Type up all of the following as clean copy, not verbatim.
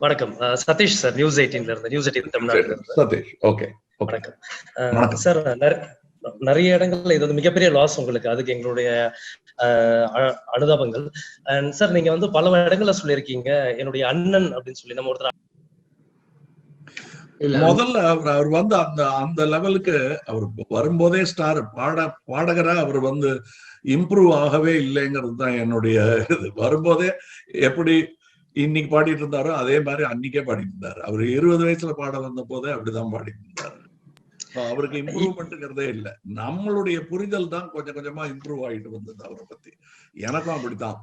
வணக்கம் Satish sir, news 18ல இருந்து, news 18 தமிழ்நாடுல இருந்து. சதீஷ், ஓகே. வணக்கம் சார். நிறைய இடங்கள்ல இது வந்து மிகப்பெரிய லாஸ் உங்களுக்கு, அதுக்கு எங்களுடைய அனுதாபங்கள். அண்ட் சார், நீங்க வந்து பல இடங்கள்ல சொல்லியிருக்கீங்க என்னுடைய அண்ணன் அப்படின்னு சொல்லி. நம்ம ஒருத்தர் முதல்ல அவர் வந்து அந்த லெவலுக்கு அவர் வரும்போதே ஸ்டார் பாடகரா அவர் வந்து இம்ப்ரூவ் ஆகவே இல்லைங்கிறது தான் என்னுடைய இது. வரும்போதே எப்படி இன்னைக்கு பாடிட்டு இருந்தாரோ அதே மாதிரி அன்னைக்கே பாடிட்டு இருந்தாரு. அவர் 20 வயசுல பாட வந்த போதே அப்படிதான் பாடிட்டு இருந்தாரு. அவருக்கு இம்ப்ரூவ்மெண்ட்ங்கிறதே இல்லை. நம்மளுடைய புரிதல் தான் கொஞ்சம் கொஞ்சமா இம்ப்ரூவ் ஆகிட்டு வந்தது அவரை பத்தி. எனக்கும் அப்படித்தான்.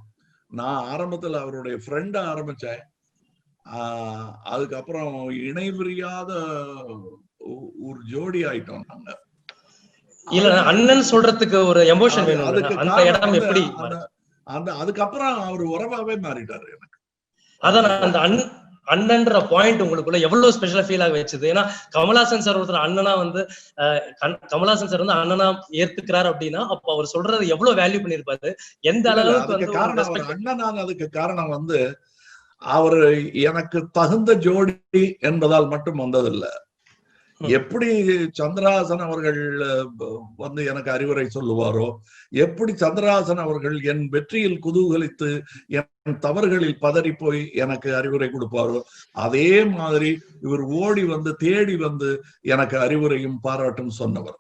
நான் ஆரம்பத்துல அவருடைய ஃப்ரெண்டா ஆரம்பிச்சேன். அதுக்கப்புறம் இணை பிரியாத ஒரு ஜோடி ஆயிட்டோம் நாங்க. இல்ல, அண்ணன் சொல்றதுக்கு ஒரு எமோஷன் வேணும். அதுக்கப்புறம் அவர் உறவாவே மாறிட்டாரு எனக்கு. அதான் அந்த அண்ணன்ற பாயிண்ட் உங்களுக்குள்ள எவ்வளவு ஸ்பெஷலா ஃபீல் ஆக வச்சது. ஏன்னா கமல்ஹாசன் சார் ஒருத்தர் அண்ணனா வந்து கமல்ஹாசன் சார் வந்து அண்ணனா ஏத்துக்கிறாரு அப்படின்னா அப்ப அவர் சொல்றது எவ்வளவு வேல்யூ பண்ணிருப்பாரு, எந்த அளவுக்கு அண்ணனான அதுக்கு காரணம் வந்து அவர் எனக்கு தகுந்த ஜோடி என்பதால் மட்டும் வந்ததில்லை. எப்படி சந்திரஹாசன் அவர்கள் வந்து எனக்கு அறிவுரை சொல்லுவாரோ, எப்படி சந்திரஹாசன் அவர்கள் என் வெற்றியில் குதூகலித்து என் தவறுகளில் பதறி போய் எனக்கு அறிவுரை கொடுப்பாரோ, அதே மாதிரி இவர் ஓடி வந்து தேடி வந்து எனக்கு அறிவுரையும் பாராட்டும் சொன்னவர்.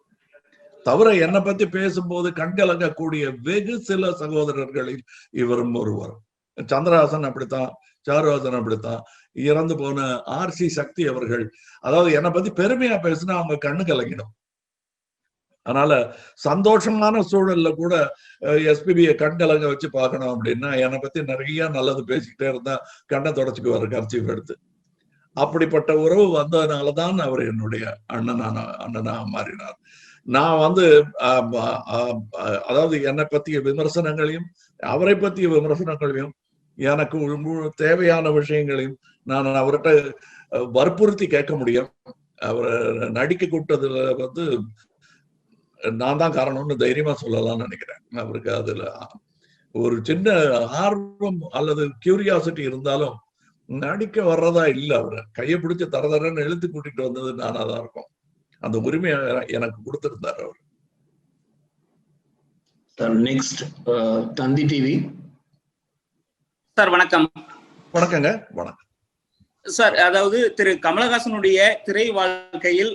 தவிர என்னை பத்தி பேசும்போது கண்கலங்கக்கூடிய வெகு சில சகோதரர்களில் இவரும் ஒருவர். சந்திரஹாசன் அப்படித்தான், சாருஹாசன் அப்படித்தான், இறந்து போன ஆர்சி சக்தி அவர்கள். அதாவது என்னை பத்தி பெருமையா பேசினா அவங்க கண்ணு கலங்கிடும். அதனால சந்தோஷமான சூழல்ல கூட எஸ்பிபியை கண் கலங்க வச்சு பார்க்கணும் அப்படின்னா என்னை பத்தி நிறைய நல்லது பேசிக்கிட்டே இருந்தா கண்ணை தொடச்சுக்குவாரு கர்ச்சீஃப் எடுத்து. அப்படிப்பட்ட உறவு வந்ததுனாலதான் அவர் என்னுடைய அண்ணனா மாறினார். நான் வந்து அதாவது என்னை பற்றிய விமர்சனங்களையும் அவரை பற்றிய விமர்சனங்களையும் எனக்கு தேவையான விஷயங்களையும் நான் அவர்கிட்ட வற்புறுத்தி கேட்க முடியும். அவரை நடிக்க கூட்டதுல வந்து நான் தான் காரணம்னு தைரியமா சொல்லலாம்னு நினைக்கிறேன். அவருக்கு அதுல ஒரு சின்ன ஆர்வம் அல்லது கியூரியாசிட்டி இருந்தாலும் நடிக்க வர்றதா இல்லை. அவரை கையை பிடிச்சு தரதரன்னு எழுத்து கூட்டிட்டு வந்தது நானாதான் இருக்கும். அந்த உரிமையை எனக்கு கொடுத்திருந்தார் அவர். நெக்ஸ்ட் தந்தி டிவி சார். வணக்கம். வணக்கங்க. வணக்கம் சார். அதாவது திரு கமலஹாசனுடைய திரை வாழ்க்கையில்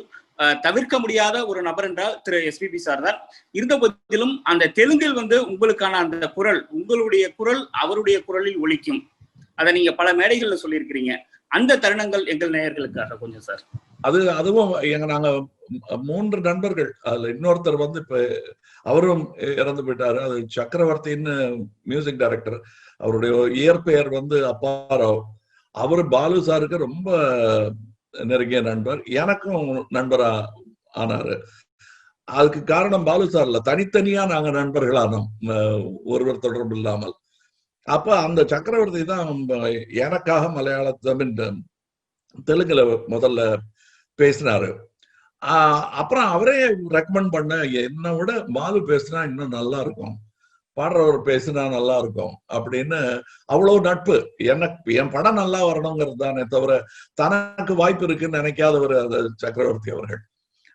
தவிர்க்க முடியாத ஒரு நபர் என்றால் திரு எஸ்பிபி சார் தான். இருந்த போதிலும் அந்த தெலுங்கில் வந்து உங்களுக்கான அந்த குரல், உங்களுடைய குரல் அவருடைய குரலில் ஒலிக்கும். அதை நீங்க பல மேடைகள்ல சொல்லியிருக்கிறீங்க. அந்த தருணங்கள் எங்கள் நேயர்களுக்காக கொஞ்சம் சார். அதுவும் நாங்க 3 நண்பர்கள். அதுல இன்னொருத்தர் வந்து இப்ப அவரும் இறந்து போயிட்டாரு. அது சக்கரவர்த்தின்னு மியூசிக் டைரக்டர். அவருடைய இயற்பெயர் வந்து அப்பாராவ். அவரு பாலு சாருக்கு ரொம்ப நெருங்கிய நண்பர், எனக்கும் நண்பரா ஆனாரு. அதுக்கு காரணம் பாலு சார் இல்ல, தனித்தனியா நாங்க நண்பர்களானோம், ஒருவர் தொடர்பு இல்லாமல். அப்ப அந்த சக்கரவர்த்தி தான் எனக்காக மலையாள தெலுங்குல முதல்ல பேசினாரு. அப்புறம் அவரே ரெக்கமெண்ட் பண்ண, என்னை விட பாலு பேசினா இன்னும் நல்லா இருக்கும், பாடுறவர் பேசினா நல்லா இருக்கும் அப்படின்னு. அவ்வளவு நட்பு. எனக்கு என் படம் நல்லா வரணுங்கிறது தானே தவிர தனக்கு வாய்ப்பு இருக்குன்னு நினைக்காதவர் அது சக்கரவர்த்தி அவர்கள்.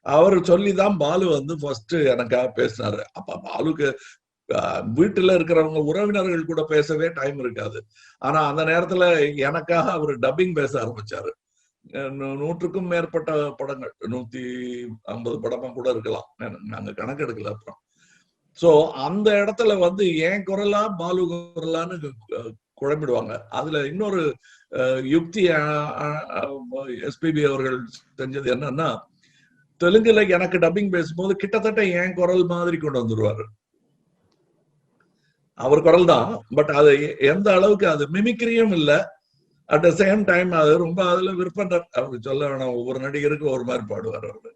அவர் சொல்லிதான் பாலு வந்து ஃபர்ஸ்ட் எனக்காக பேசினாரு. அப்ப பாலுக்கு வீட்டுல இருக்கிறவங்க உறவினர்கள் கூட பேசவே டைம் இருக்காது. ஆனா அந்த நேரத்துல எனக்காக அவர் டப்பிங் பேச ஆரம்பிச்சாரு. 100க்கும் மேற்பட்ட படங்கள், 150 படமா கூட இருக்கலாம், நாங்க கணக்கெடுக்கல அப்புறம். சோ அந்த இடத்துல வந்து என் குரலா பாலு குரலான்னு குழம்பிடுவாங்க. அதுல இன்னொரு யுக்தி எஸ்பிபி அவர்கள் செஞ்சது என்னன்னா, தெலுங்குல எனக்கு டப்பிங் பேசும்போது கிட்டத்தட்ட என் குரல் மாதிரி கொண்டு வந்துருவாரு. அவர் குரல் தான், பட் அது எந்த அளவுக்கு அது மிமிக்ரியும் இல்லை, அட் த சேம் டைம் அது ரொம்ப அதுல விருப்பம். அவருக்கு சொல்ல வேணாம், ஒவ்வொரு நடிகருக்கும் ஒரு மாதிரி பாடுவார் அவரு.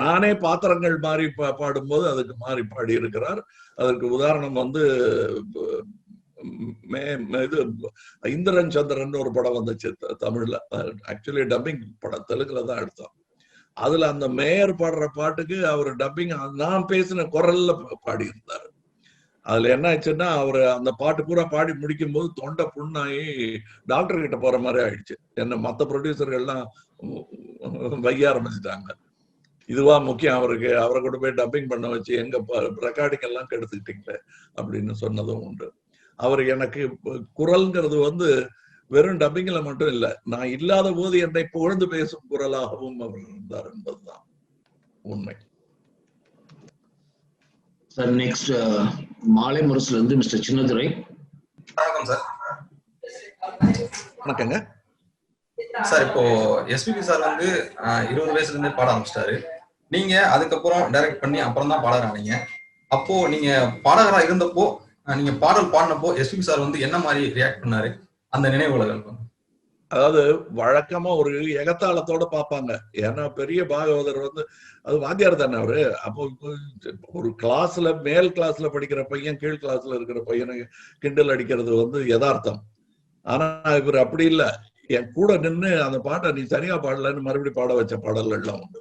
நானே பாத்திரங்கள் மாறி பாடும்போது அதுக்கு மாறி பாடி இருக்கிறார். அதற்கு உதாரணம் வந்து இது இந்திரன் சந்திரன் ஒரு படம் வந்துச்சு தமிழ்ல. ஆக்சுவலி டப்பிங் படம் தெலுங்குல தான் எடுத்தோம். அதுல அந்த மேயர் பாடுற பாட்டுக்கு அவர் டப்பிங் நான் பேசின குரல்ல பாடி இருந்தாரு. அதுல என்ன ஆச்சுன்னா அவரு அந்த பாட்டு பூரா பாடி முடிக்கும் போது தொண்டை புண்ணாகி டாக்டர் கிட்ட போற மாதிரி ஆயிடுச்சு. என்ன மத்த ப்ரொடியூசர்கள்லாம் வைய ஆரம்பிச்சுட்டாங்க. இதுவா முக்கியம் அவருக்கு, அவரை கொண்டு போய் டப்பிங் பண்ண வச்சு எங்க ரெக்கார்டிங் எல்லாம் கெடுத்துக்கிட்டீங்களே அப்படின்னு சொன்னதும் உண்டு. அவர் எனக்கு குரல்ங்கிறது வந்து வெறும் டப்பிங்ல மட்டும் இல்ல, நான் இல்லாத போது என்னை புகழ்ந்து பேசும் குரலாகவும் அவர் இருந்தார் என்பதுதான் உண்மை. சார் நெக்ஸ்ட் மாலை முரசுல இருந்து மிஸ்டர் சின்னதுரை. வணக்கம் சார். வணக்கங்க சார். இப்போ எஸ்பிபி சார் வந்து 20 வயசுல இருந்தே பாட ஆரம்பிச்சிட்டாரு. நீங்க அதுக்கப்புறம் டைரக்ட் பண்ணி அப்புறம் தான் பாடகர் ஆனீங்க. அப்போ நீங்க பாடகரா இருந்தப்போ நீங்க பாடல் பாடினப்போ எஸ்பிபி சார் வந்து என்ன மாதிரி ரியாக்ட் பண்ணாரு, அந்த நினைவுகள்? அதாவது வழக்கமா ஒரு எகத்தாளத்தோட பார்ப்பாங்க. ஏன்னா பெரிய பாகவதர் வந்து அது வாத்தியார் தானே அவரு. அப்போ ஒரு கிளாஸ்ல மேல் கிளாஸ்ல படிக்கிற பையன் கீழ் கிளாஸ்ல இருக்கிற பையனை கிண்டல் அடிக்கிறது வந்து யதார்த்தம். ஆனா இவர் அப்படி இல்லை. என் கூட நின்று அந்த பாட்டை நீ சரியா பாடலன்னு மறுபடியும் பாட வச்ச பாடல்கள்லாம் உண்டு.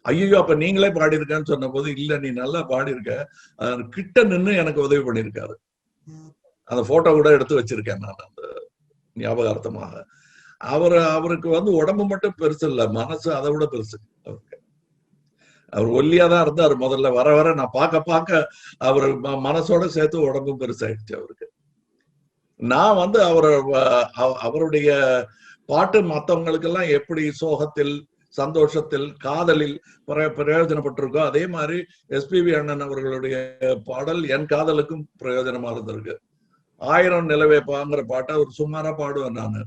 ஐயோ அப்ப நீங்களே பாடியிருக்கேன்னு சொன்ன போது இல்ல நீ நல்லா பாடியிருக்க, கிட்ட நின்று எனக்கு உதவி பண்ணியிருக்காரு. அந்த போட்டோ கூட எடுத்து வச்சிருக்கேன் நான் அந்த ஞாபகார்த்தமாக. அவருக்கு வந்து உடம்பு மட்டும் பெருசு இல்ல, மனசு அதை விட பெருசு அவருக்கு. அவர் ஒல்லியாதான் இருந்தாரு முதல்ல. வர வர நான் பார்க்க அவர் மனசோட சேர்த்து உடம்பும் பெருசாயிடுச்சு அவருக்கு. நான் வந்து அவருடைய பாட்டு மற்றவங்களுக்கெல்லாம் எப்படி சோகத்தில் சந்தோஷத்தில் காதலில் பிரயோஜனப்பட்டிருக்கோ அதே மாதிரி எஸ்பிபி அண்ணன் அவர்களுடைய பாடல் என் காதலுக்கும் பிரயோஜனமா இருந்திருக்கு. 1000 நிலவேப்பாங்கிற பாட்டை அவர் சுமாரா பாடுவேன் நானு.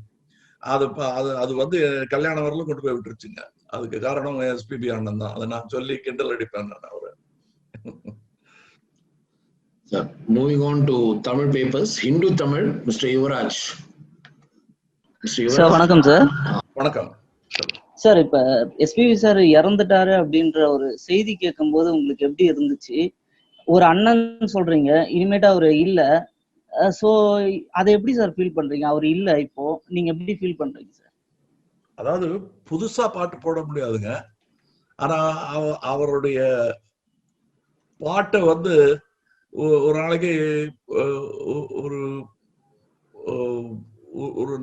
அது வந்து கல்யாணம் வரலும் கொண்டு போய் விட்டுருச்சுங்க. அதுக்கு காரணம் எஸ்பிபி அண்ணன் தான். அதை நான் சொல்லி கிண்டல் அடிப்பேன் நான் அவரு. Moving on to Tamil papers, Hindu Tamil, mister Yuvaraj. Sir வணக்கம் சார். வணக்கம் சார். இப்ப எஸ்பிபி சார் இறந்துட்டாரு அப்படின்ற ஒரு செய்தி கேட்கும் போது உங்களுக்கு எப்படி இருந்துச்சு? ஒரு அண்ணன் சொல்றீங்க, இனிமேட்டு அவரு இல்ல, சோ அதை எப்படி சார் ஃபீல் பண்றீங்க? அவர் இல்ல, இப்போ நீங்க எப்படி ஃபீல் பண்றீங்க சார்? அதாவது புதுசா பாட்டு போட முடியாதுங்க. ஆனா அவருடைய பாட்டை வந்து ஒரு நாளைக்கு ஒரு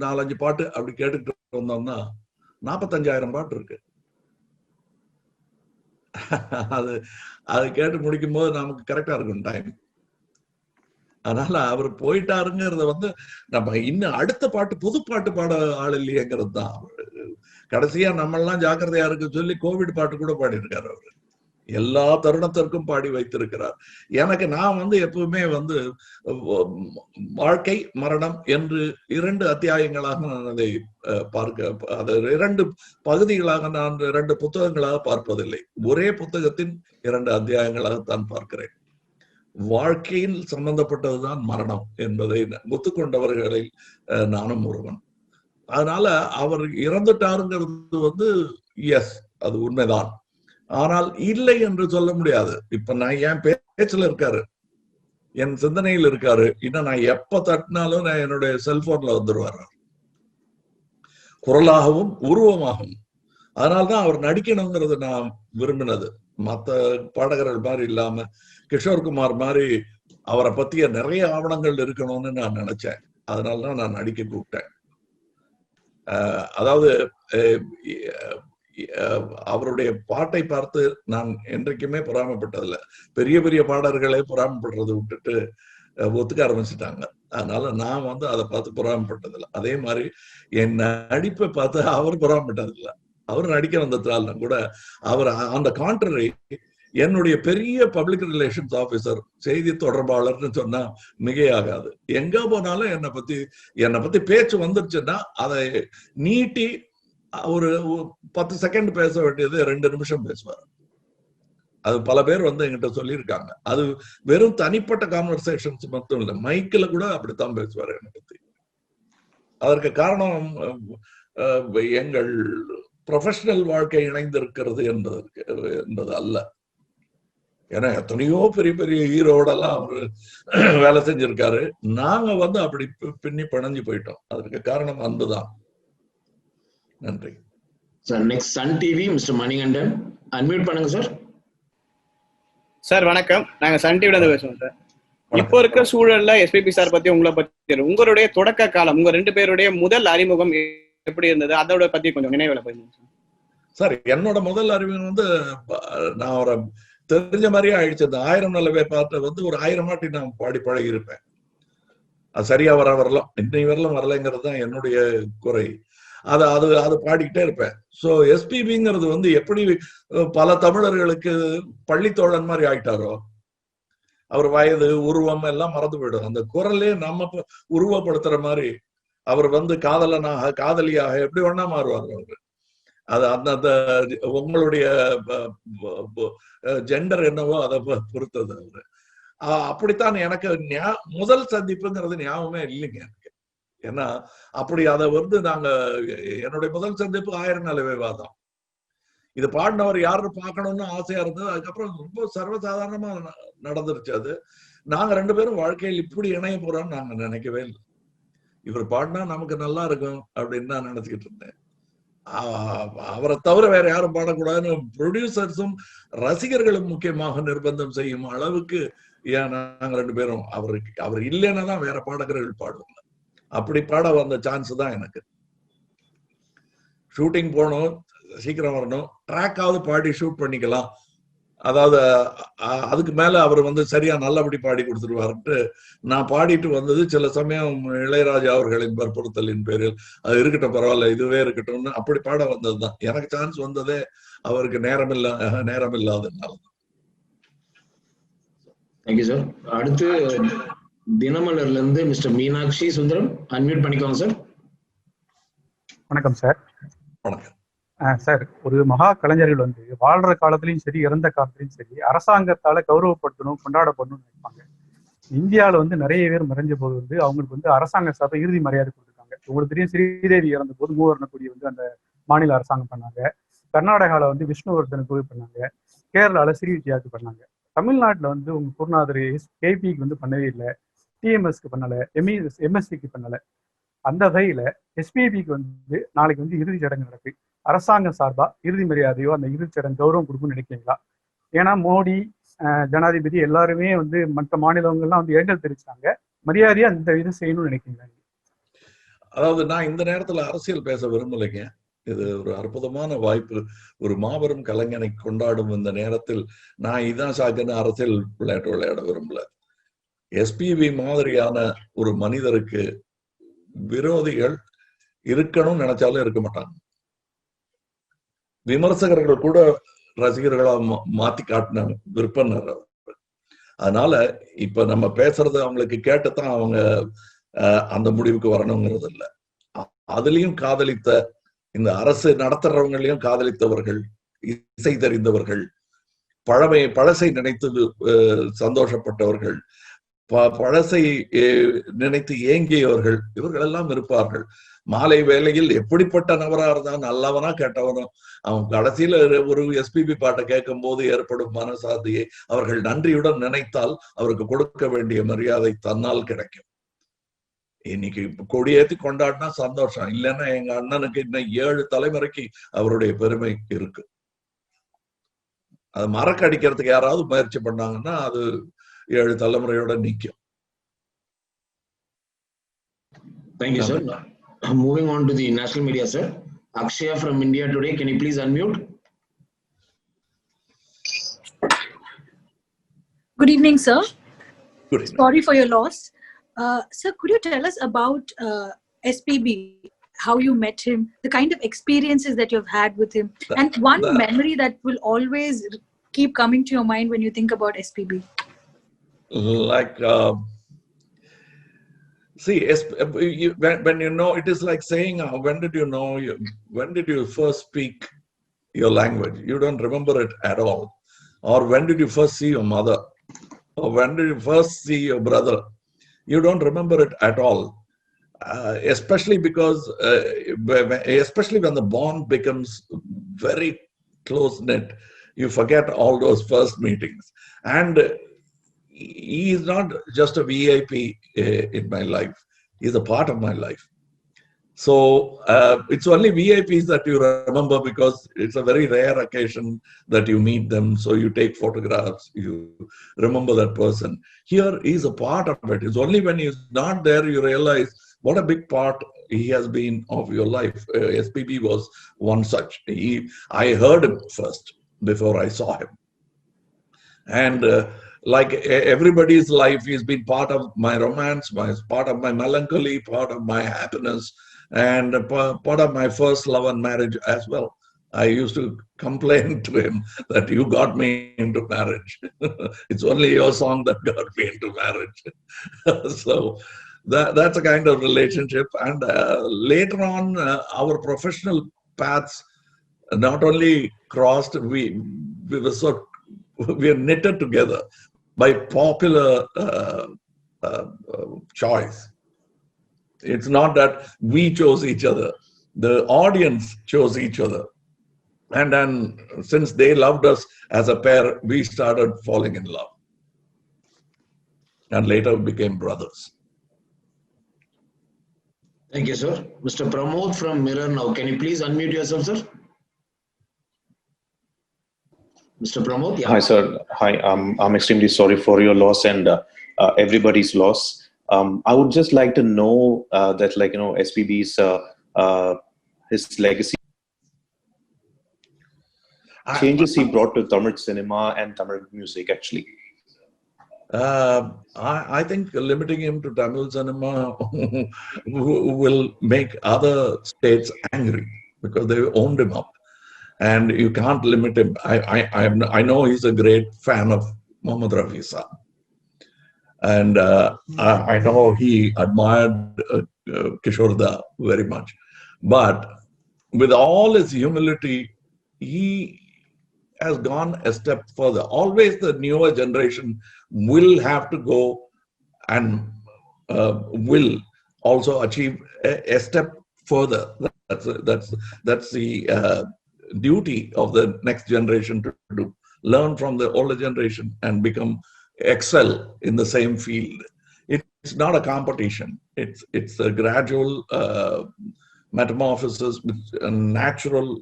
4-5 பாட்டு அப்படி கேட்டுக்கிட்டு வந்தோம்னா 45,000 பாட்டு இருக்கு. அது கேட்டு முடிக்கும் போது நமக்கு கரெக்டா இருக்கும் டைம். அதனால அவர் போயிட்டாருங்கிறத வந்து நம்ம இன்னும் அடுத்த பாட்டு புது பாட்டு பாட ஆள் இல்லையேங்கிறது தான். கடைசியா நம்மெல்லாம் ஜாக்கிரதையா இருக்கு சொல்லி கோவிட் பாட்டு கூட பாடி இருக்காரு அவரு. எல்லா தருணத்திற்கும் பாடி வைத்திருக்கிறார். எனக்கு நான் வந்து எப்பவுமே வந்து வாழ்க்கை மரணம் என்று 2 அத்தியாயங்களாக நான் அதை அதை 2 பகுதிகளாக நான் 2 புத்தகங்களாக பார்ப்பதில்லை. ஒரே புத்தகத்தின் 2 அத்தியாயங்களாகத்தான் பார்க்கிறேன். வாழ்க்கையில் சம்பந்தப்பட்டதுதான் மரணம் என்பதை ஒத்துக்கொண்டவர்களில் நானும் ஒருவன். அதனால அவர் இறந்துட்டாருங்கிறது வந்து எஸ், அது உண்மைதான். ஆனால் இல்லை என்று சொல்ல முடியாது. இப்ப நான் என் பேச்சுல இருக்காரு, என் சிந்தனையில் இருக்காரு. இன்னும் நான் எப்ப தட்டினாலும் நான் என்னுடைய செல்போன்ல வந்துருவாரு, குரலாகவும் உருவமாகவும். அதனால்தான் அவர் நடிக்கணுங்கிறது நான் விரும்பினது. மற்ற பாடகர்கள் மாதிரி இல்லாம கிஷோர்குமார் மாதிரி அவரை பத்திய நிறைய ஆவணங்கள் இருக்கணும்னு நான் நினைச்சேன். அதனாலதான் நான் நடிக்க கூப்பிட்டேன். அதாவது அவருடைய பாட்டை பார்த்து நான் என்றைக்குமே பொறாமப்பட்டதில்ல. பெரிய பெரிய பாடல்களே பொறாமப்படுறதை விட்டுட்டு ஒத்துக்க ஆரம்பிச்சுட்டாங்க. அதனால நான் வந்து அதை பார்த்து பொறாமப்பட்டதில்லை. அதே மாதிரி என் நடிப்பை பார்த்து அவர் பொறாமப்பட்டதில்லை. அவர் நடிக்க வந்ததால கூட அவர் அந்த கான்ட்ரரி என்னுடைய பெரிய பப்ளிக் ரிலேஷன்ஸ் ஆபீசர், செய்தி தொடர்பாளர்னு சொன்னா மிகையாகாது. எங்க போனாலும் என்னை பத்தி பேச்சு வந்துருச்சுன்னா அதை நீட்டி ஒரு 10 செகண்ட் பேச வேண்டியது 2 நிமிஷம் பேசுவார். அது பல பேர் வந்து என்கிட்ட சொல்லியிருக்காங்க. அது வெறும் தனிப்பட்ட கான்வர்சேஷன்ஸ் மட்டும் இல்லை, மைக்கில் கூட அப்படித்தான் பேசுவார் என்னை பத்தி. அதற்கு காரணம் எங்கள் ப்ரொஃபஷனல் வாழ்க்கை இணைந்திருக்கிறது என்பது அல்ல. ஏன்னா எத்தனையோ பெரிய பெரிய ஹீரோடெல்லாம் அவரு வேலை செஞ்சிருக்காரு. நாங்க வந்து அப்படி பின்னி பிணைஞ்சு போயிட்டோம். அதற்கு காரணம் அன்புதான். நன்றி sir. Next Sun TV mister Manikandan, unmute பண்ணுங்க சார். சார் வணக்கம், நாங்க சன் டிவில இருந்து பேசுவோம் சார். இப்போ இருக்க சூழல்ல எஸ்பிபி சார் பத்தி உங்களை பத்தி உங்களுடைய தொடக்க காலம், உங்க 2 பேருடைய முதல் அறிமுகம் எப்படி இருந்தது, அதோட பத்தி கொஞ்சம் நினைவுல போயிருந்தேன் சார். என்னோட முதல் அறிமுகம் வந்து நான் ஒரு தெரிஞ்ச மாதிரியே ஆயிடுச்சு. அந்த 1000 நல்லவே பாட்டு வந்து ஒரு 1000 வாட்டி நான் பாடி பழகி இருப்பேன். அது சரியா வரலாம், இன்னை வரலாம் வரலைங்கிறது தான் என்னுடைய குறை. அது பாடிக்கிட்டே இருப்பேன். ஸோ எஸ்பிபிங்கிறது வந்து எப்படி பல தமிழர்களுக்கு பள்ளித்தோழன் மாதிரி ஆயிட்டாரோ, அவர் வயது உருவம் எல்லாம் மறந்து போயிடும். அந்த குரலே நம்ம உருவப்படுத்துற மாதிரி அவர் வந்து காதலனாக காதலியாக எப்படி வேணா மாறுவார் அவரு. அது அந்த உங்களுடைய ஜெண்டர் என்னவோ அதை பொறுத்தது அவரு. அப்படித்தான் எனக்கு முதல் சந்திப்புங்கிறது ஞாபகமே இல்லைங்க எனக்கு. ஏன்னா அப்படி அதை வந்து என்னுடைய முதல் சந்திப்பு 1000 நல்லவேவா தான். இது பாடினவர் யாருன்னு பார்க்கணும்னு ஆசையா இருந்தது. அதுக்கப்புறம் ரொம்ப சர்வசாதாரணமா நடந்துருச்சு. அது நாங்க 2 பேரும் வாழ்க்கையில் இப்படி இணைய போறோம்னு நாங்க நினைக்கவே இல்லை. இவர் பாடினா நமக்கு நல்லா இருக்கும் அப்படின்னு நான் நினைச்சுக்கிட்டு இருந்தேன். அவரை தவிர வேற யாரும் பாடக்கூடாதுன்னு ப்ரொடியூசர்ஸும் ரசிகர்களும் முக்கியமாக நிர்பந்தம் செய்யும் அளவுக்கு ஏன் நாங்க 2 பேரும் அவர் இல்லைன்னா தான் வேற பாடகர்கள் பாடுவாங்க. அப்படி பாட வந்த சான்ஸ் தான் எனக்கு. ஷூட்டிங் போகணும், சீக்கிரம் வரணும், ட்ராக்காவது பாடி ஷூட் பண்ணிக்கலாம், அதாவது அதுக்கு மேல அவர் வந்து சரியா நல்லபடி பாடி கொடுத்துருவாருன்ட்டு நான் பாடிட்டு வந்தது. சில சமயம் இளையராஜா அவர்களின் வற்புறுத்தலின் பேரில் அது இருக்கட்டும் பரவாயில்ல இதுவே இருக்கட்டும்னு அப்படி பாட வந்ததுதான். எனக்கு சான்ஸ் வந்ததே அவருக்கு நேரம் இல்லாததுனால. Thank you sir. அடுத்து தினமலர்ல இருந்து மிஸ்டர் மீனாட்சி சுந்தரம் அன்மியூட் பண்ணிக்கோங்க சார். வணக்கம் சார். வணக்கம் சார். ஒரு மகா கலைஞர்கள் வந்து வாழ்ற காலத்திலையும் சரி இறந்த காலத்திலையும் சரி அரசாங்கத்தால கௌரவப்படுத்தணும் கொண்டாடப்படணும்னு நினைப்பாங்க. இந்தியாவில வந்து நிறைய பேர் மறைஞ்ச போது வந்து அவங்களுக்கு வந்து அரசாங்க சார்பை இறுதி மரியாதை கொடுத்துருக்காங்க. உங்களுக்கு தெரியும், ஸ்ரீதேவி இறந்த போது மூவர்ண கொடி வந்து அந்த மாநில அரசாங்கம் பண்ணாங்க. கர்நாடகாவில் வந்து விஷ்ணுவர்தனுக்கு பண்ணாங்க. கேரளாவில் ஸ்ரீ விஜயாவுக்கு பண்ணாங்க. தமிழ்நாட்டில் வந்து உங்க குருநாதர் கேபிக்கு வந்து பண்ணவே இல்லை, டிஎம்எஸ்க்கு பண்ணலை, எம்எஸ்சிக்கு பண்ணலை. அந்த வகையில எஸ்பிபிக்கு வந்து நாளைக்கு வந்து இறுதி சடங்கு நடக்கு. அரசாங்கம் சார்பா இறுதி மரியாதையோ அந்த இறுதி சடங்கு கௌரவம் கொடுக்கும்னு நினைக்கிறீங்களா? ஏன்னா மோடி ஜனாதிபதி எல்லாருமே வந்து மற்ற மாநிலங்கள்லாம் வந்து இரங்கல் தெரிவிச்சாங்க. மரியாதையா அந்த இது செய்யணும்னு நினைக்கிறீங்களா? அதாவது நான் இந்த நேரத்துல அரசியல் பேச விரும்பலைங்க. இது ஒரு அற்புதமான வாய்ப்பு. ஒரு மாபெரும் கலைஞனை கொண்டாடும் இந்த நேரத்தில் நான் இதான் சாக்குன்னு அரசியல் விளையாட விரும்பல. எஸ்பிபி மாதிரியான ஒரு மனிதருக்கு விரோதிகள் இருக்கணும்னு நினைச்சாலும் இருக்க மாட்டாங்க. விமர்சகர்கள் கூட ரசிகர்களா மாத்தி காட்டின விற்பனர். அதனால இப்ப நம்ம பேசுறது அவங்களுக்கு கேட்டுத்தான் அவங்க அந்த முடிவுக்கு வரணுங்கிறது இல்லை. அதுலயும் காதலித்த இந்த அரசு நடத்துறவங்களையும் காதலித்தவர்கள், இசை தெரிந்தவர்கள், பழசை நினைத்து சந்தோஷப்பட்டவர்கள், பழசை நினைத்து ஏங்கியவர்கள், இவர்கள் எல்லாம் இருப்பார்கள். மாலை வேளையில் எப்படிப்பட்ட நபரா இருந்தான், நல்லவனா கேட்டவனோ, அவன் கடைசியில ஒரு எஸ்பிபி பாட்டை கேட்கும் போது ஏற்படும் மனசாதியை அவர்கள் நன்றியுடன் நினைத்தால் அவருக்கு கொடுக்க வேண்டிய மரியாதை தன்னால் கிடைக்கும். இன்னைக்கு கொடியேற்றி கொண்டாடினா சந்தோஷம், இல்லைன்னா எங்க அண்ணனுக்கு இன்னும் 7 தலைமுறைக்கு அவருடைய பெருமை இருக்கு. அது மறக்கடிக்கிறதுக்கு யாராவது முயற்சி பண்ணாங்கன்னா அது 7 தலைமுறையோட நிற்கும். Thank you, sir. Moving on to the national media, sir. Akshaya from India Today, can you please unmute? Good evening, sir. Good evening. Sorry for your loss. Sir, could you tell us about SPB, how you met him, the kind of experiences that you've had with him, and one memory that will always keep coming to your mind when you think about SPB? Like, see, when you know, it is like saying, when did you first speak your language? You don't remember it at all. Or when did you first see your mother? Or when did you first see your brother? You don't remember it at all. Especially because, especially when the bond becomes very close-knit, you forget all those first meetings. And he is not just a VIP in my life. He's a part of my life. So it's only VIPs that you remember because it's a very rare occasion that you meet them. So you take photographs, you remember that person. Here is a part of it. It's only when he's not there you realize what a big part he has been of your life. SPB was one such. I heard him first before I saw him. And like everybody's life, he's been part of my romance, part of my melancholy, part of my happiness, and part of my first love and marriage as well. I used to complain to him that you got me into marriage. It's only your song that got me into marriage. So that's a kind of relationship. And later on, our professional paths not only crossed, we are knitted together by popular choice. It's not that we chose each other. The audience chose each other. And then since they loved us as a pair, we started falling in love. And later became brothers. Thank you, sir. Mr. Pramod from Mirror now. Can you please unmute yourself, sir? Mr. Pramod? Yeah. Hi, sir. Hi. I'm extremely sorry for your loss and everybody's loss. I would just like to know that, like, you know, SPB's his legacy changes he brought to Tamil cinema and Tamil music, actually. I think limiting him to Tamil cinema will make other states angry because they owned him up. And you can't limit him. I know he's a great fan of Mohammad Rafi Saab. And I know he admired Kishore Da very much. But with all his humility, he has gone a step further. Always the newer generation will have to go and will also achieve a step further. That's the duty of the next generation to do. Learn from the older generation and excel in the same field. It's not a competition. It's a gradual metamorphosis with a natural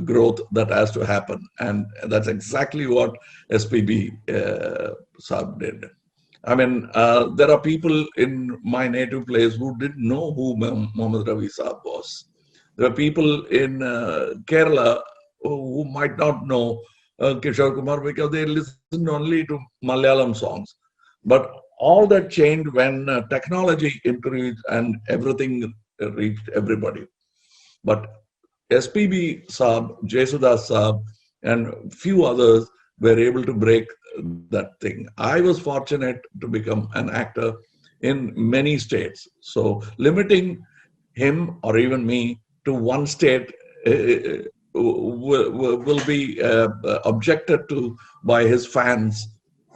growth that has to happen. And that's exactly what SPB Saab did. I mean, there are people in my native place who didn't know who Mohammad Rafi Saab was. There are people in Kerala who might not know Kishore Kumar because they listen only to Malayalam songs. But all that changed when technology increased and everything reached everybody. But SPB Saab, Jesudas Saab, and few others were able to break that thing. I was fortunate to become an actor in many states. So limiting him or even me to one state will be objected to by his fans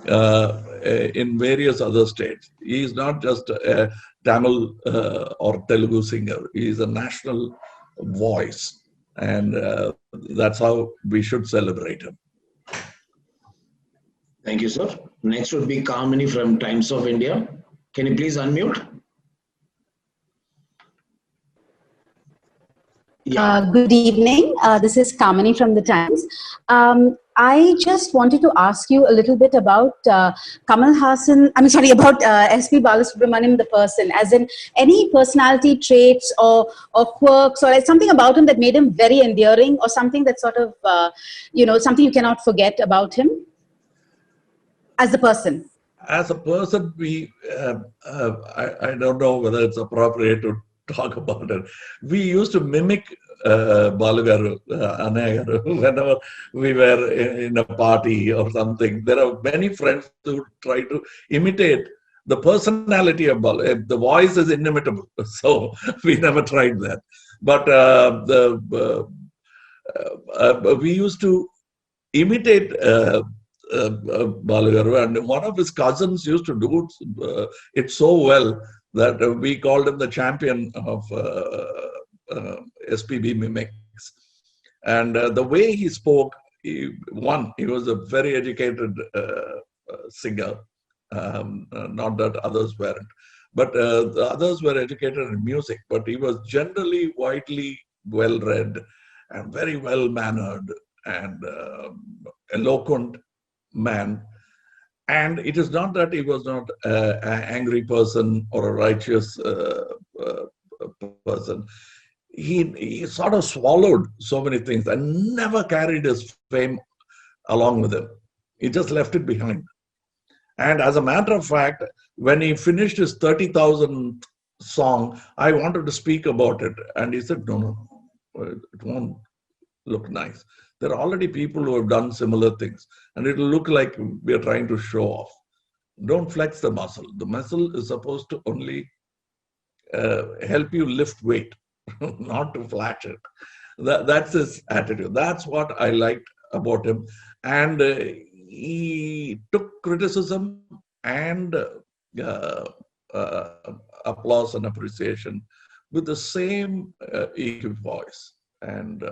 in various other states. He is not just a Tamil or Telugu singer. He is a national voice. And that's how we should celebrate him. Thank you, sir. Next would be Kamini from Times of India. Can you please unmute? Yeah. Good evening. This is Kamini from the Times. I just wanted to ask you a little bit about Kamalhassan, about SP Balasubramaniyam, the person, as in any personality traits or quirks or like something about him that made him very endearing or something that sort of, something you cannot forget about him as a person. As a person, I don't know whether it's appropriate to talk about it. We used to mimic Balugaru, Anagaru, whenever we were in a party or something. There are many friends who try to imitate the personality of Balu. The voice is inimitable, so we never tried that. But we used to imitate Balugaru, and one of his cousins used to do it so well that we called him the champion of SPB mimics. And the way he spoke, he was a very educated singer, not that others weren't. but the others were educated in music. But he was generally widely well-read and very well-mannered and eloquent man. And it is not that he was not an angry person or a righteous person. He sort of swallowed so many things and never carried his fame along with him. He just left it behind. And as a matter of fact, when he finished his 30,000 song, I wanted to speak about it. And he said, no, it won't look nice. There are already people who have done similar things, and it will look like we are trying to show off. Don't flex the muscle. The muscle is supposed to only help you lift weight, not to flash it. That's his attitude. That's what I liked about him. And he took criticism and applause and appreciation with the same EQ voice. And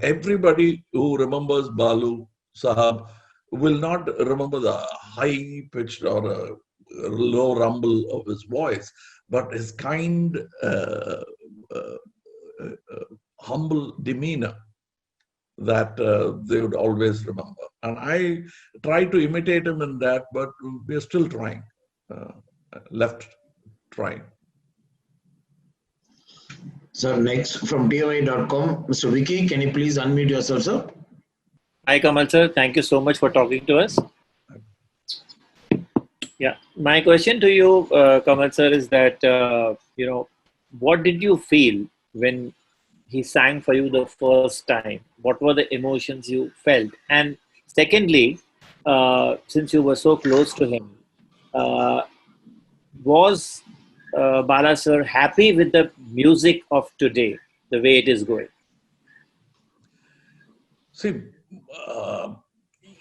everybody who remembers Balu Sahab will not remember the high-pitched or low rumble of his voice, but his kind, humble demeanor that they would always remember. And I try to imitate him in that, but we're still trying, left trying. Sir, next from DOI.com, Mr. Vicky, can you please unmute yourself, sir? Hi, Kamal sir. Thank you so much for talking to us. Yeah, my question to you, Kamal sir, is that, what did you feel when he sang for you the first time? What were the emotions you felt? And secondly, since you were so close to him, was Bala sir happy with the music of today, the way it is going? See,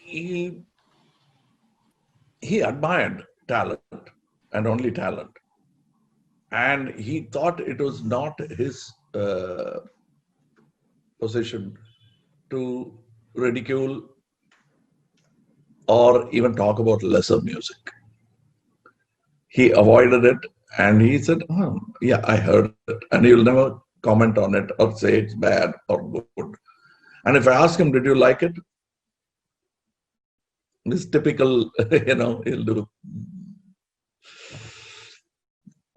he admired talent and only talent. And he thought it was not his position to ridicule or even talk about lesser music. He avoided it and he said, oh, yeah, I heard it. And he will never comment on it or say it's bad or good. And if I ask him, did you like it? This typical, he'll do.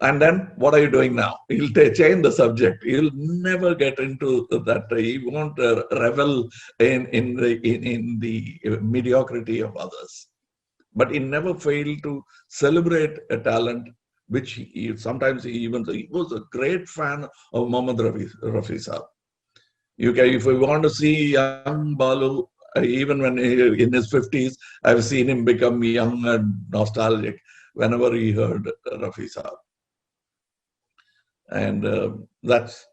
And then, what are you doing now? He'll change the subject. He'll never get into that. He won't revel in the mediocrity of others. But he never failed to celebrate a talent, which sometimes he was a great fan of Muhammad Rafi Saab. If you want to see young Balu, even when in his 50s, I've seen him become young and nostalgic whenever he heard Rafi Saab. And that's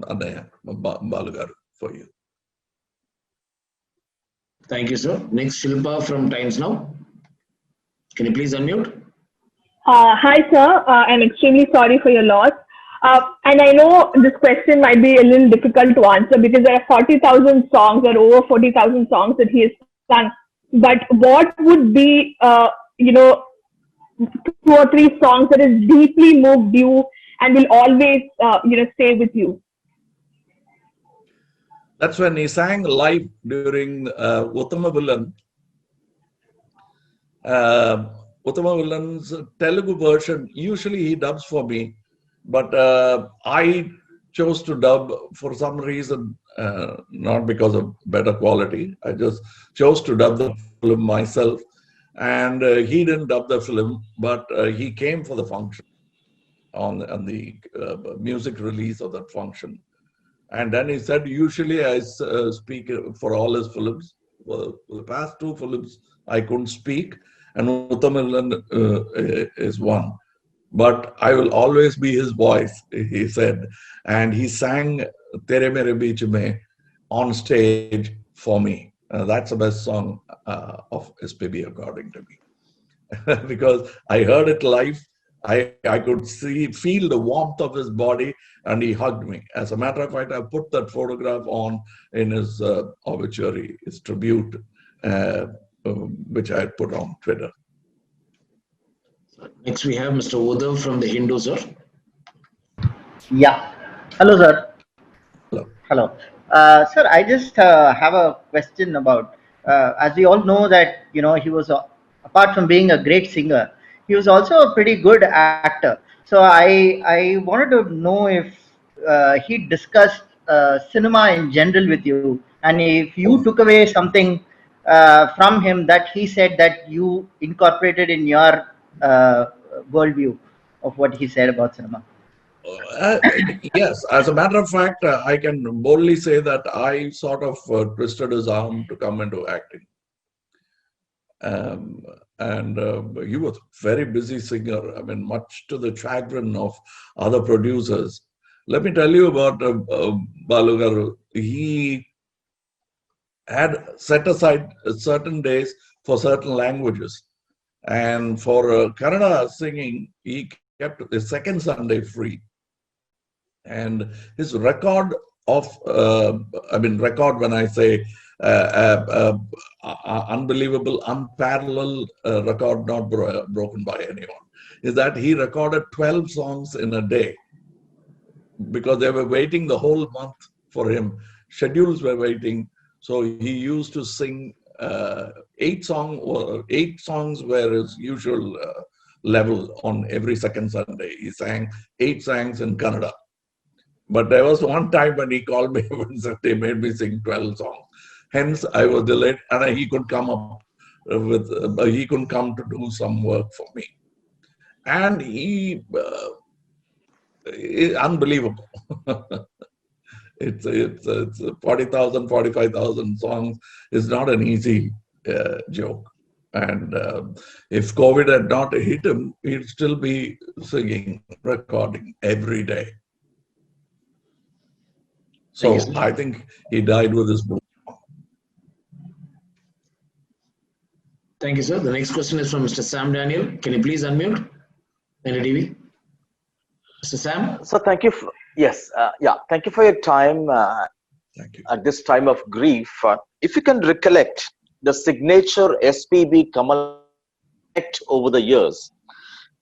Balugaru for you. Thank you, sir. Next, Shilpa from Times Now. Can you please unmute? Hi, sir. I'm extremely sorry for your loss. And I know this question might be a little difficult to answer because there are 40,000 songs or over 40,000 songs that he has sung. But what would be, 2 or 3 songs that has deeply moved you and will always, stay with you? That's when he sang live during Uttama Villan. Uttama Villan's Telugu version, usually he dubs for me. But I chose to dub for some reason, not because of better quality. I just chose to dub the film myself. And he didn't dub the film, but he came for the function on the music release of that function. And then he said, usually I speak for all his films. For the past 2 films, I couldn't speak. And Uttama is one. But I will always be his voice, he said. And he sang Tere Mere Beech Mein on stage for me. That's the best song of SPB, according to me. Because I heard it live. I could feel the warmth of his body, and he hugged me. As a matter of fact, I put that photograph on in his obituary, his tribute, which I had put on Twitter. Next, we have Mr. Uddhav from the Hindu, sir. Yeah. Hello, sir. Hello. Hello. Sir, I just have a question about, as we all know that, you know, he was, apart from being a great singer, he was also a pretty good actor. So I wanted to know if he discussed cinema in general with you, and if you took away something from him that he said that you incorporated in your worldview of what he said about cinema. Yes, as a matter of fact, I can boldly say that I sort of twisted his arm to come into acting. He was a very busy singer, I mean, much to the chagrin of other producers. Let me tell you about Balu Garu. He had set aside certain days for certain languages. And for Kannada singing, he kept the second Sunday free. And his record of, record when I say unbelievable, unparalleled record not broken by anyone, is that he recorded 12 songs in a day because they were waiting the whole month for him. Schedules were waiting. So he used to sing 8 songs were his usual level on every second Sunday. He sang 8 songs in Kannada. But there was one time when he called me and said they made me sing 12 songs. Hence, I was delayed, and he could come up with, he could come to do some work for me. And he, unbelievable. It's 40,000, 45,000 songs is not an easy joke. And if COVID had not hit him, he'd still be singing, recording every day. So I think he died with his book. Thank you, sir. The next question is from Mr. Sam Daniel. Can you please unmute? NDTV. Mr. Sam? So thank you. Thank you for your time thank you. At this time of grief. If you can recollect the signature SPB Kamal over the years,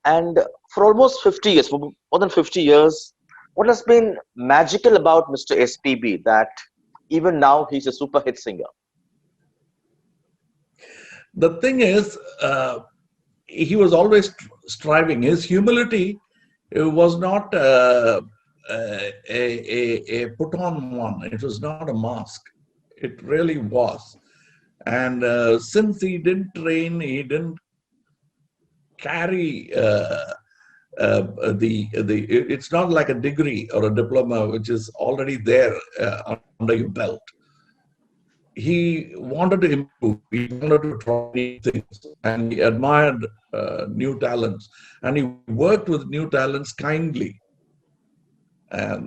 and for almost 50 years, for more than 50 years, what has been magical about Mr. SPB that even now he's a super hit singer? The thing is, he was always striving. His humility was not a put on one. It was not a mask. It really was. And since he didn't train, he didn't carry it's not like a degree or a diploma which is already there under your belt. He wanted to improve, he wanted to try new things, and he admired new talents, and he worked with new talents kindly,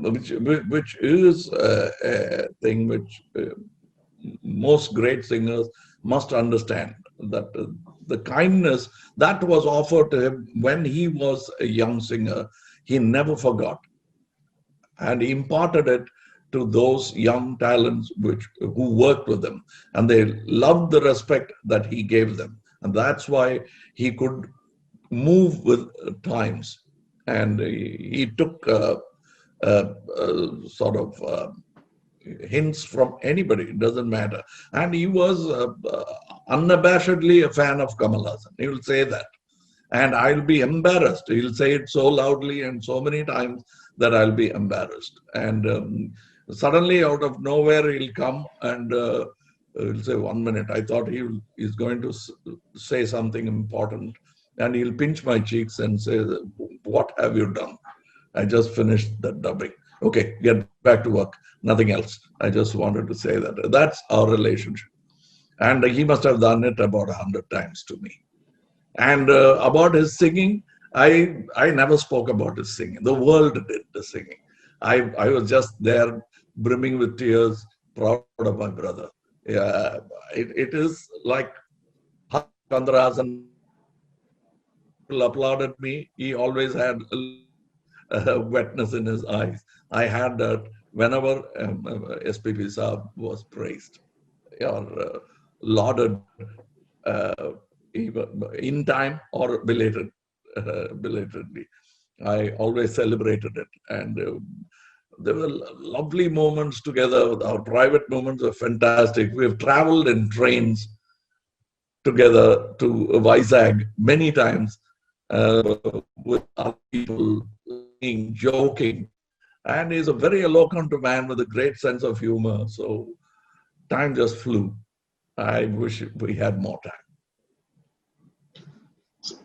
which is a thing which most great singers must understand, that the kindness that was offered to him when he was a young singer, he never forgot. And he imparted it to those young talents who worked with him. And they loved the respect that he gave them. And that's why he could move with times. And he took sort of hints from anybody, it doesn't matter. And he was unabashedly a fan of Kamalhassan. He will say that. And I'll be embarrassed. He'll say it so loudly and so many times that I'll be embarrassed. And suddenly out of nowhere, he'll come and he'll say, 1 minute, I thought he's going to say something important. And he'll pinch my cheeks and say, what have you done? I just finished that dubbing. Okay, get back to work. Nothing else. I just wanted to say that. That's our relationship. And he must have done it about 100 times to me. And about his singing, I never spoke about his singing. The world did the singing. I was just there brimming with tears, proud of my brother. Yeah, it is like Kamalhassan applauded me. He always had wetness in his eyes. I had that whenever SPB Saab was praised or lauded, even in time or belated. belatedly. I always celebrated it. And there were lovely moments together. Our private moments were fantastic. We've traveled in trains together to Vizag many times with other people, joking. And he's a very eloquent man with a great sense of humor. So time just flew. I wish we had more time.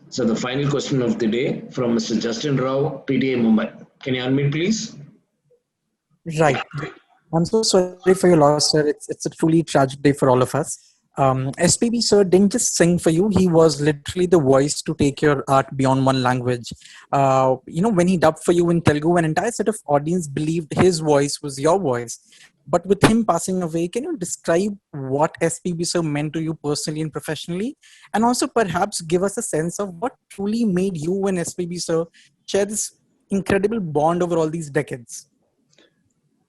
So the final question of the day from Mr. Justin Rao, PTA Mumbai. Can you unmute, please? Right. I'm so sorry for your loss, sir. It's a truly tragic day for all of us. SPB, sir, didn't just sing for you. He was literally the voice to take your art beyond one language. When he dubbed for you in Telugu, an entire set of audience believed his voice was your voice. But with him passing away, can you describe what SPB, sir, meant to you personally and professionally? And also perhaps give us a sense of what truly made you and SPB, sir, share this incredible bond over all these decades?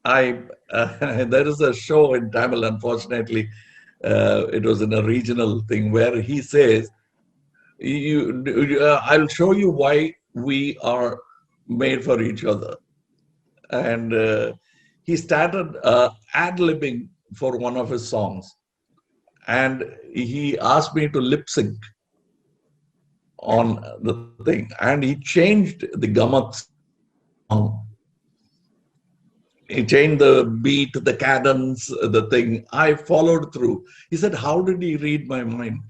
There is a show in Tamil, unfortunately. It was in a regional thing where he says, I'll show you why we are made for each other. And he started ad-libbing for one of his songs. And he asked me to lip sync on the thing. And he changed the Gamak song. He changed the beat, the cadence, the thing. I followed through. He said, how did he read my mind?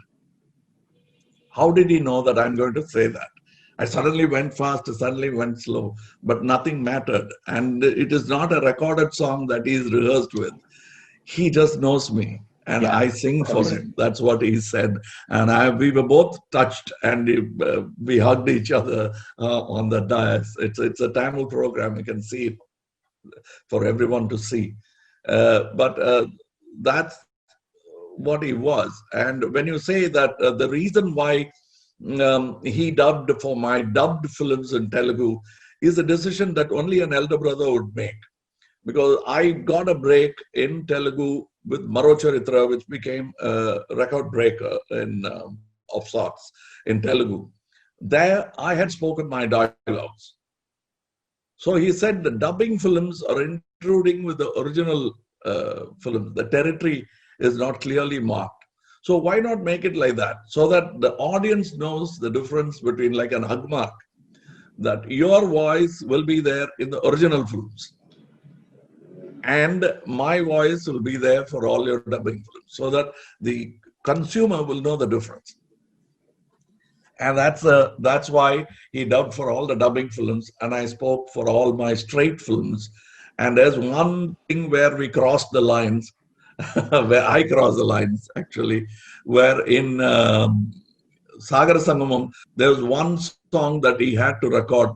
How did he know that I'm going to say that? I suddenly went fast, suddenly went slow, but nothing mattered. And it is not a recorded song that he's rehearsed with. He just knows me and I sing for him. That's what he said. And we were both touched and we hugged each other on the dais. It's a Tamil program. You can see it for everyone to see. But that's what he was. And when you say that the reason why he dubbed for my dubbed films in Telugu is a decision that only an elder brother would make. Because I got a break in Telugu with Maro Charitra, which became a record breaker of sorts in Telugu. There I had spoken my dialogues. So he said the dubbing films are intruding with the original films. The territory is not clearly marked. So why not make it like that? So that the audience knows the difference between like an hug mark, that your voice will be there in the original films. And my voice will be there for all your dubbing films. So that the consumer will know the difference. And that's why he dubbed for all the dubbing films and I spoke for all my straight films. And there's one thing where we crossed the lines, where I crossed the lines actually, where in Sagar Sangamam, there was one song that he had to record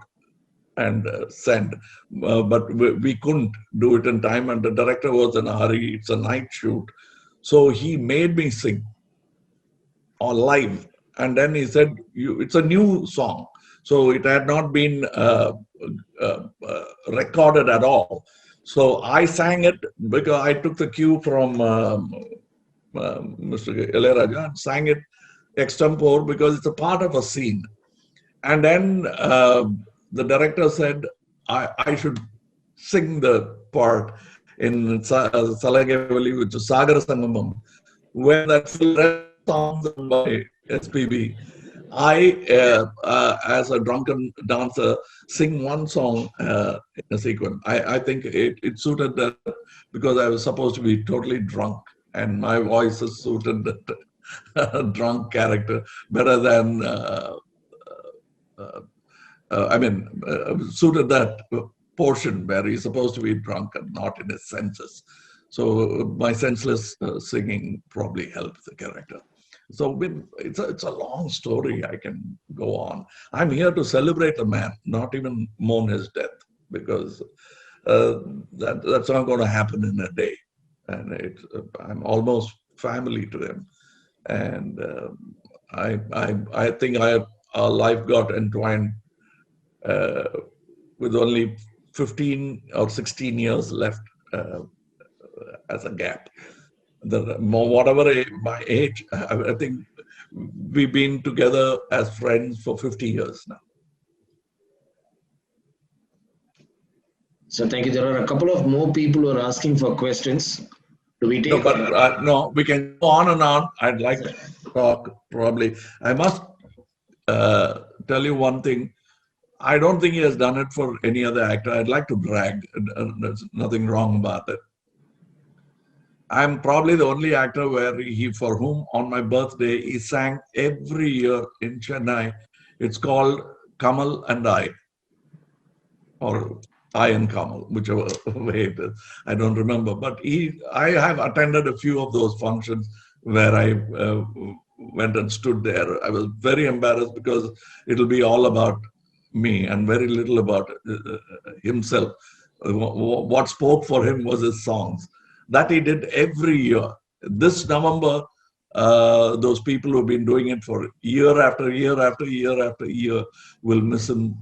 and send, but we couldn't do it in time and the director was in a hurry. It's a night shoot. So he made me sing on live. And then he said, it's a new song. So it had not been recorded at all. So I sang it because I took the cue from Mr. Ilayaraja and sang it extempore because it's a part of a scene. And then the director said, I should sing the part in Salagevali, which is Sagar Sangamam, when that song by SPB. I, as a drunken dancer, sing one song in a sequence. I think it suited that because I was supposed to be totally drunk and my voice is suited that drunk character better than, suited that portion where he's supposed to be drunk and not in his senses. So my senseless singing probably helped the character. So it's a long story. I can go on. I'm here to celebrate a man, not even mourn his death, because that's not going to happen in a day. And I'm almost family to him, and I think our life got entwined with only 15 or 16 years left as a gap. Whatever my age, I think we've been together as friends for 50 years now. So thank you. There are a couple of more people who are asking for questions. Do we take? No, but no, we can go on and on. I'd like to talk probably. I must tell you one thing. I don't think he has done it for any other actor. I'd like to brag. There's nothing wrong about it. I'm probably the only actor for whom on my birthday he sang every year in Chennai. It's called Kamal and I, or I and Kamal, whichever way it is. I don't remember. But I have attended a few of those functions where I went and stood there. I was very embarrassed because it'll be all about me and very little about himself. What spoke for him was his songs. That he did every year. This November, those people who've been doing it for year after year after year after year will miss him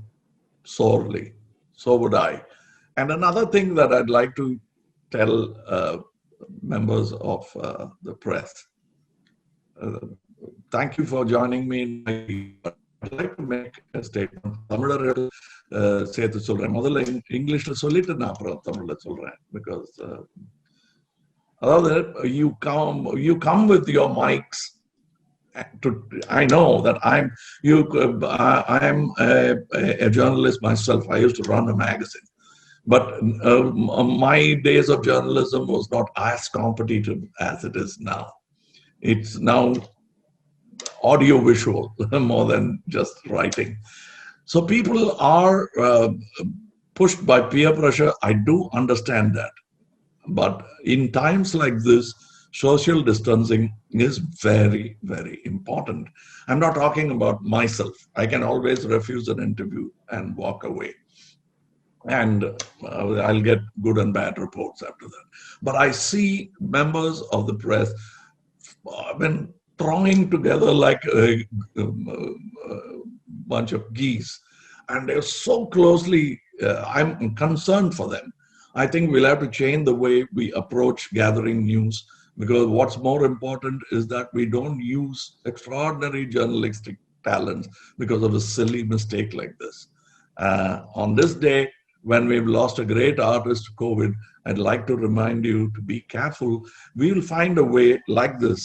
sorely. So would I. And another thing that I'd like to tell members of the press. Thank you for joining me. I'd like to make a statement. தமிழர்கள் சேர்த்து சொல்றேன். முதல்ல இங்கிலீஷ்ல சொல்லிட்டு நான் அப்புறம் தமிழ்ல சொல்றேன். Because you come with your mics. I know that I'm a journalist myself. I used to run a magazine, but my days of journalism was not as competitive as it is now. It's now audio visual more than just writing. So people are pushed by peer pressure. I do understand that. But in times like this, social distancing is very, very important. I'm not talking about myself. I can always refuse an interview and walk away. And I'll get good and bad reports after that. But I see members of the press thronging together like a bunch of geese. And they're so closely, I'm concerned for them. I think we'll have to change the way we approach gathering news, because what's more important is that we don't use extraordinary journalistic talents because of a silly mistake like this. On this day, when we've lost a great artist to COVID, I'd like to remind you to be careful. We'll find a way like this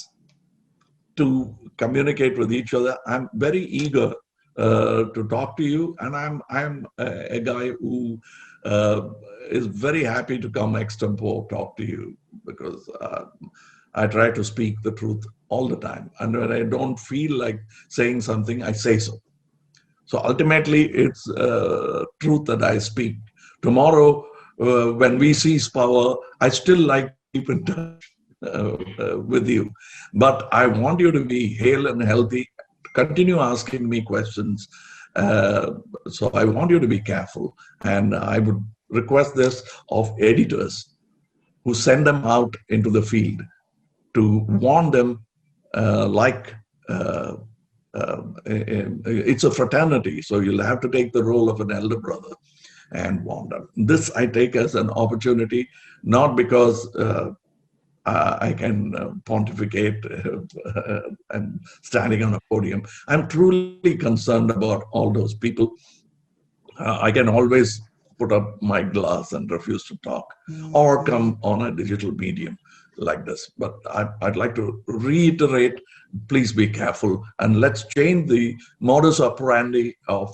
to communicate with each other. I'm very eager to talk to you, and I'm a guy who is very happy to come extempore talk to you, because I try to speak the truth all the time, and when I don't feel like saying something, I say so. So ultimately, it's truth that I speak. Tomorrow, when we seize power, I still like to keep in touch with you, but I want you to be hale and healthy. Continue asking me questions. So I want you to be careful, and I would request this of editors who send them out into the field to warn them it's a fraternity, so you'll have to take the role of an elder brother and warn them. This I take as an opportunity, not because I can pontificate and standing on a podium. I'm truly concerned about all those people. I can always put up my glass and refuse to talk, or come on a digital medium like this. But I'd like to reiterate, please be careful, and let's change the modus operandi of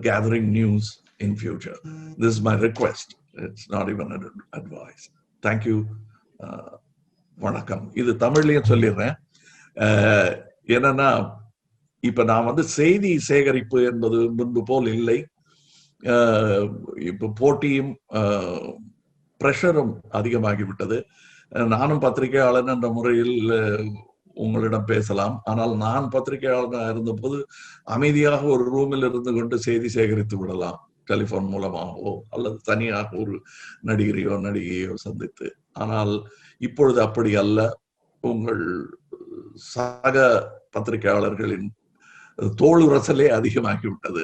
gathering news in future. This is my request. It's not even an advice. Thank you. வணக்கம். இது தமிழ்லயும் சொல்லிடுறேன். என்னன்னா, இப்ப நான் செய்தி சேகரிப்பு என்பது முன்பு போல் இல்லை. இப்ப போட்டியும் பிரஷரும் அதிகமாகிவிட்டது. நானும் பத்திரிகையாளன் என்ற முறையில் உங்களிடம் பேசலாம். ஆனால் நான் பத்திரிகையாளனாக இருந்தபோது அமைதியாக ஒரு ரூமில் இருந்து கொண்டு செய்தி சேகரித்து விடலாம், டெலிபோன் மூலமாகவோ அல்லது தனியாக ஒரு நடிகரையோ நடிகையோ சந்தித்து. ஆனால் இப்பொழுது அப்படி அல்ல. உங்கள் சக பத்திரிகையாளர்களின் தோளுரசலே அதிகமாகிவிட்டது.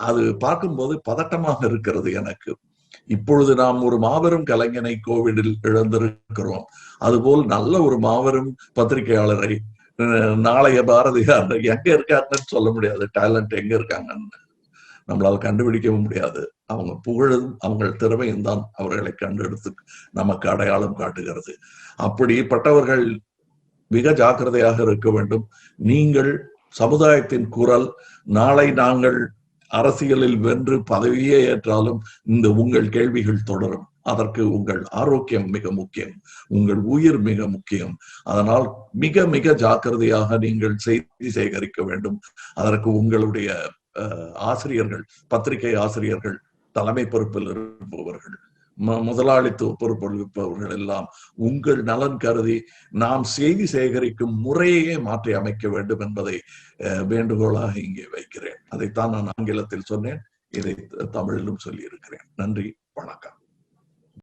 அது பார்க்கும்போது பதட்டமாக இருக்கிறது எனக்கு. இப்பொழுது நாம் ஒரு மாபெரும் கலைஞனை கோவிடில் இழந்திருக்கிறோம். அதுபோல் நல்ல ஒரு மாபெரும் பத்திரிகையாளரை நாளைய பாரதியார் எங்க இருக்காங்கன்னு சொல்ல முடியாது. டேலண்ட் எங்க இருக்காங்கன்னு நம்மளால கண்டுபிடிக்கவும் முடியாது. அவங்க புகழும் அவங்க திறமையும் தான் அவர்களை கண்டெடுத்து நமக்கு அடையாளம் காட்டுகிறது. அப்படிப்பட்டவர்கள் மிக ஜாக்கிரதையாக இருக்க வேண்டும். நீங்கள் சமுதாயத்தின் குரல். நாளை நாங்கள் அரசியலில் வென்று பதவியே ஏற்றாலும் இந்த உங்கள் கேள்விகள் தொடரும். அதற்கு உங்கள் ஆரோக்கியம் மிக முக்கியம், உங்கள் உயிர் மிக முக்கியம். அதனால் மிக மிக ஜாக்கிரதையாக நீங்கள் செய்தி சேகரிக்க வேண்டும். அதற்கு உங்களுடைய ஆசிரியர்கள், பத்திரிகை ஆசிரியர்கள், தலைமை பொறுப்பில் இருப்பவர்கள், முதலாளித்துவ பொறுப்பில் இருப்பவர்கள் எல்லாம் உங்கள் நலன் கருதி நாம் செய்தி சேகரிக்கும் முறையே மாற்றி அமைக்க வேண்டும் என்பதை வேண்டுகோளாக இங்கே வைக்கிறேன். அதைத்தான் நான் ஆங்கிலத்தில் சொன்னேன், இதை தமிழிலும் சொல்லி இருக்கிறேன். நன்றி, வணக்கம்.